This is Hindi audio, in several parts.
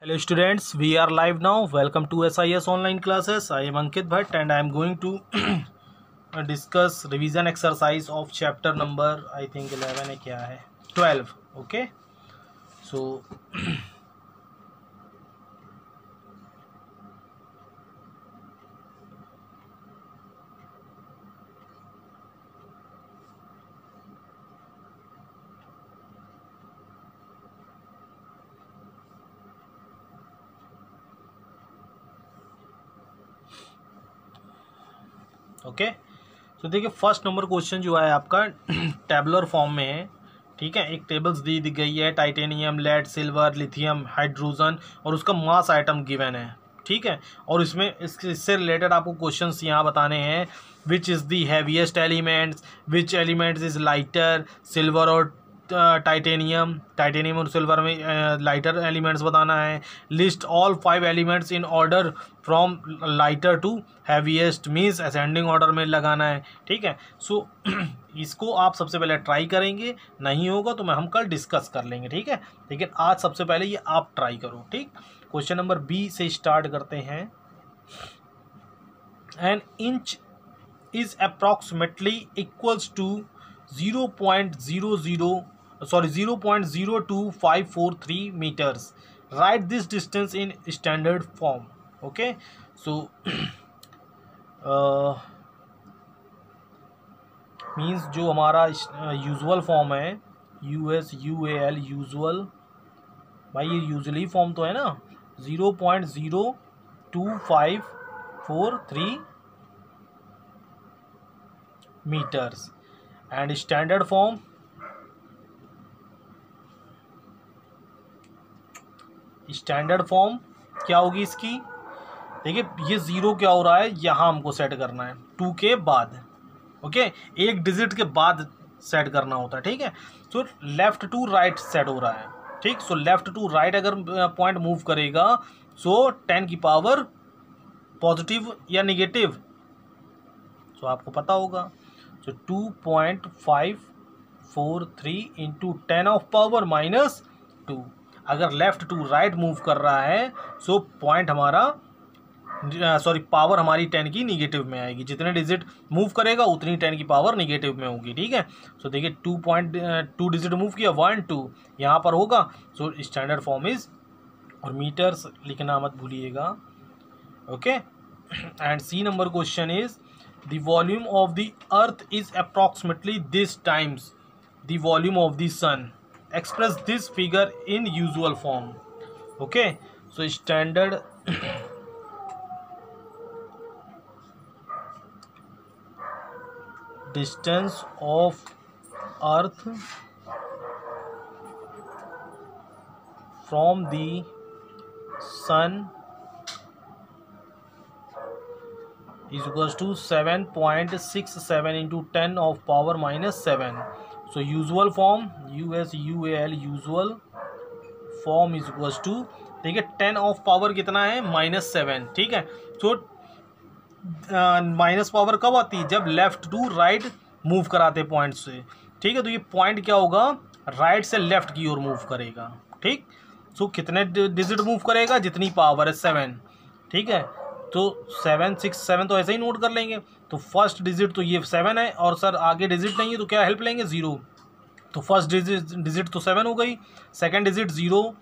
Hello students, we are live now. Welcome to SIS online classes. I am Ankit Bhatt and I am going to discuss revision exercise of chapter number I think 11 है क्या है 12. Okay, so ओके तो देखिए फर्स्ट नंबर क्वेश्चन जो है आपका टेबुलर फॉर्म में है. ठीक है, एक टेबल्स दी गई है, titanium, lead, silver, lithium, hydrogen और उसका मास आइटम गिवन है. ठीक है, और इसमें इससे रिलेटेड आपको क्वेश्चंस यहाँ बताने हैं. Which is the heaviest elements, which elements is lighter, silver और टाइटेनियम और सिल्वर में लाइटर एलिमेंट्स बताना है. List all 5 elements in order from lighter to heaviest means ascending order में लगाना है. ठीक है, सो इसको आप सबसे पहले ट्राई करेंगे, नहीं होगा तो हम कल डिस्कस कर लेंगे. ठीक है, लेकिन आज सबसे पहले ये आप ट्राई करो. ठीक, क्वेश्चन नंबर बी से स्टार्ट करते हैं. An inch is approximately equals to 0.02543 meters. Write this distance in standard form. Okay, so means जो हमारा यूजुअल फॉर्म है USUAL यूजुअल, भाई ये यूजुअली फॉर्म तो है ना, 0.02543 meters एंड स्टैंडर्ड फॉर्म क्या होगी इसकी. देखिए ये 0 क्या हो रहा है, यहाँ हमको सेट करना है 2 के बाद. ओके, एक डिजिट के बाद सेट करना होता है. ठीक है, so left to right set हो रहा है. ठीक, सो लेफ्ट टू राइट अगर पॉइंट मूव करेगा सो 10 की पावर पॉजिटिव या निगेटिव, सो आपको पता होगा. So 2.543 into 10 of power minus 2. अगर लेफ्ट टू राइट मूव कर रहा है सो पॉइंट हमारा पावर हमारी 10 की निगेटिव में आएगी. जितने डिजिट मूव करेगा उतनी 10 की पावर निगेटिव में होगी. ठीक है, सो देखिए 2 डिजिट मूव किया 1 2 यहाँ पर होगा. सो स्टैंडर्ड फॉर्म इज, और मीटर्स लिखना मत भूलिएगा. Okay, and C number question is the volume of the earth is approximately this times the volume of the sun. Express this figure in usual form. Okay, so standard distance of earth from the sun is equals to 7.67 into 10 of power minus 7. So usual form USUAL usual form is equals to, देखिए 10 ऑफ पावर कितना है -7. ठीक है, सो माइनस पावर कब आती है, जब लेफ्ट टू राइट मूव कराते पॉइंट से. ठीक है, तो ये पॉइंट क्या होगा, राइट से लेफ्ट की ओर मूव करेगा. ठीक, सो कितने डिजिट मूव करेगा, जितनी पावर है 7. ठीक है, तो 7 6 7 तो ऐसे ही नोट कर लेंगे. तो फर्स्ट डिजिट तो ये 7 है और सर आगे डिजिट नहीं है तो क्या हेल्प लेंगे, 0. तो फर्स्ट डिजिट तो 7 हो गई, सेकंड डिजिट 0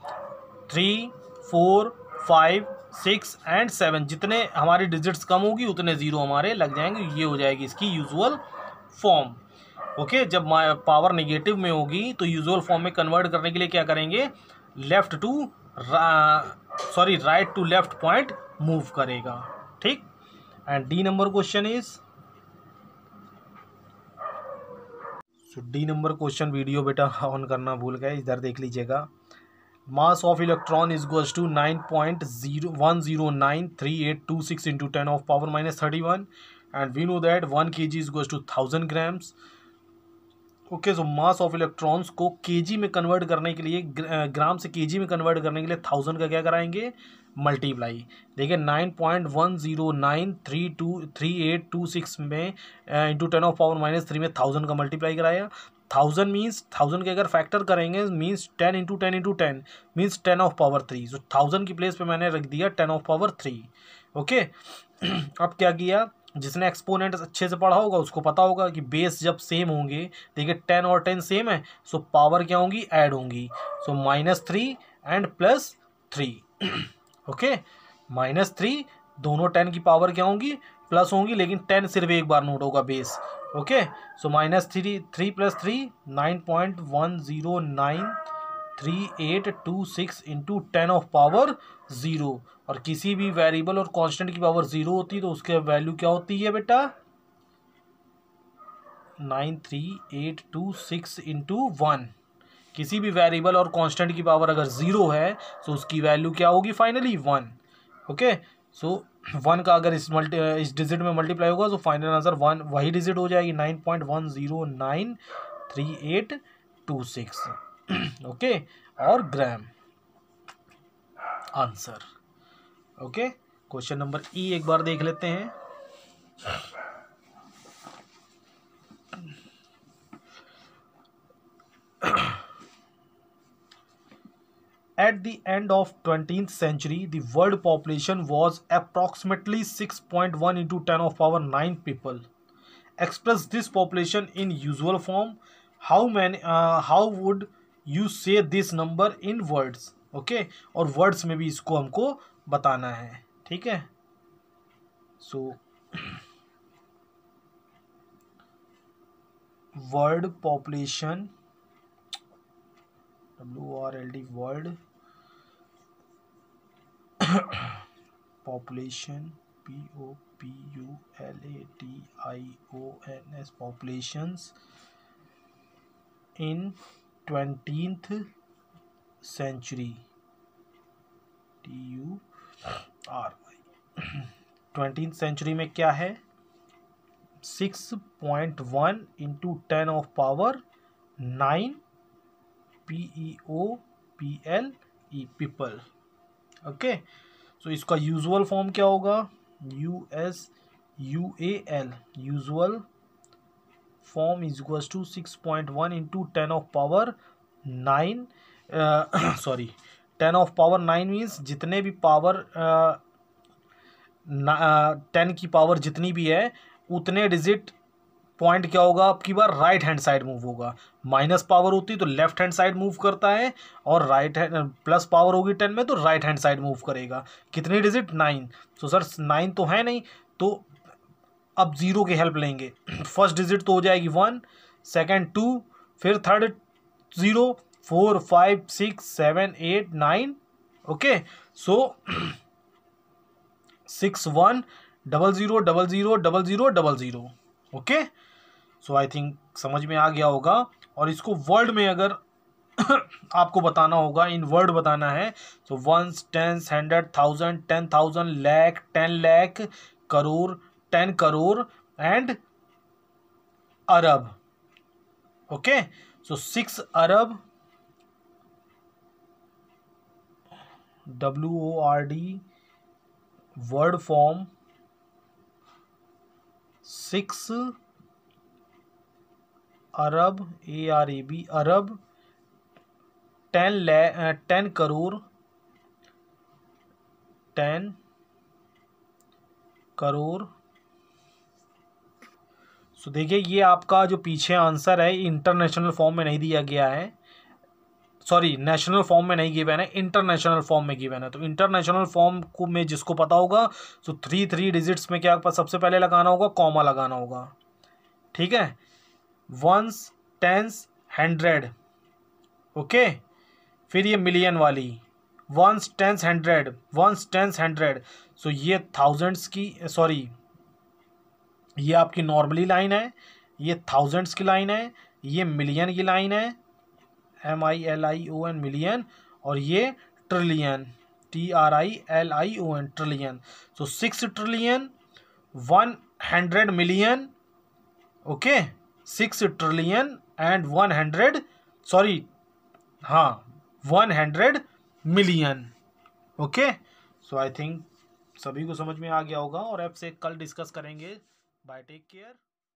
3 4 5 6 एंड 7. जितने हमारे डिजिट्स कम होगी उतने 0 हमारे लग जाएंगे. ये हो जाएगी इसकी यूजुअल फॉर्म. ओके, जब पावर नेगेटिव में होगी तो यूजुअल फॉर्म में कन्वर्ट करने के लिए क्या करेंगे, right to left point move करेगा. ठीक, and the number question is, the number question video बेटा ऑन करना भूल गए, इधर देख लीजिएगा. Mass of electron is equals to 9.1093826 into 10 of power minus 31 and we know that 1 kg is equals to 1000 grams. Okay, so mass of electrons को केजी में कन्वर्ट करने के लिए, ग्राम से केजी में कन्वर्ट करने के लिए 1000 का क्या कराएंगे, मल्टीप्लाई. देखिए 9.1093826 में इंटू 10 ऑफ पावर माइनस 3 में 1000 का मल्टीप्लाई कराया 1000 मीन्स 1000 के अगर फैक्टर करेंगे means 10 into 10 into 10 means 10 of power 3। सो 1000 की प्लेस पे मैंने रख दिया 10 ऑफ पावर 3। ओके अब क्या किया, जिसने एक्सपोनेंट अच्छे से पढ़ा होगा उसको पता होगा कि बेस जब सेम होंगे, देखिए 10 और 10 सेम है, सो पावर क्या होंगी, ऐड होंगी। सो -3 एंड +3 ओके, -3 दोनों 10 की पावर क्या होंगी, प्लस होंगी, लेकिन 10 सिर्फ एक बार नोट होगा base. Okay so -3 3 + 3 9.1093826 into 10 of power 0। और किसी भी वेरिएबल और कांस्टेंट की पावर 0 होती है तो उसके वैल्यू क्या होती है बेटा, 93826 इंटू 1। किसी भी वेरिएबल और कांस्टेंट की पावर अगर 0 है तो उसकी वैल्यू क्या होगी, फाइनली 1। ओके सो 1 का अगर इस डिजिट में मल्टीप्लाई होगा तो फाइनल आंसर 1 वही डिजिट हो जाएगी, 9.1093826 ओके और gram answer. Okay question number E एक बार देख लेते हैं। At the end of 20th century, the world population was approximately 6.1 into 10 of power 9 people. Express this population in usual form. How would you say this number in words? Okay, और words में भी इसको हमको बताना है, ठीक है। So world population, WRLD world population, POPULATIONS populations in 20th century, TURY 20th century में क्या है, 6.1 into 10 of power 9 PEOPLE people. Okay so इसका यूजुअल फॉर्म क्या होगा, USUAL usual form is equals to 6.1 into 10 of power 9 sorry 10 of power 9 means जितने भी पावर 10 की पावर जितनी भी है उतने डिजिट पॉइंट क्या होगा, आपकी बार राइट हैंड साइड मूव होगा। माइनस पावर होती है तो लेफ्ट हैंड साइड मूव करता है, और राइट हैंड प्लस पावर होगी 10 में तो राइट हैंड साइड मूव करेगा। कितनी डिजिट, 9। तो सर 9 तो है नहीं, तो अब 0 की हेल्प लेंगे। फर्स्ट डिजिट तो हो जाएगी 1, सेकेंड 2, फिर third 0, 4 5 6 7 8 9। Okay so 6100000000। Okay so I think समझ में आ गया होगा। और इसको वर्ड में अगर आपको बताना होगा, इन वर्ड बताना है, तो 1 10 100 1000 10,000 lakh 10 lakh crore 10 crore and Arab. Okay so 6 Arab WORD word form 6 Arab ARAB अरब 10 करोड़ 10 करोड़। सो देखिए ये आपका जो पीछे आंसर है इंटरनेशनल फॉर्म में नहीं दिया गया है, सॉरी नेशनल फॉर्म में नहीं गिवन है, इंटरनेशनल फॉर्म में गिवन है। तो इंटरनेशनल फॉर्म को में जिसको पता होगा तो 3 डिजिट्स में क्या सबसे पहले लगाना होगा, कॉमा लगाना होगा, ठीक है। 1s 10s 100 ओके, फिर ये मिलियन वाली 1s 10s 100 1s 10s 100। सो ये थाउजेंड्स की, सॉरी ये आपकी नॉर्मली लाइन है, ये थाउजेंड्स की लाइन है, ये मिलियन की लाइन है MILION मिलियन, और ये trillion TRILION trillion. So 6 trillion 100 million. Okay 6 trillion and 100 sorry हाँ 100 million. Okay so I think सभी को समझ में आ गया होगा, और ऐप से कल डिस्कस करेंगे। Bye, take care.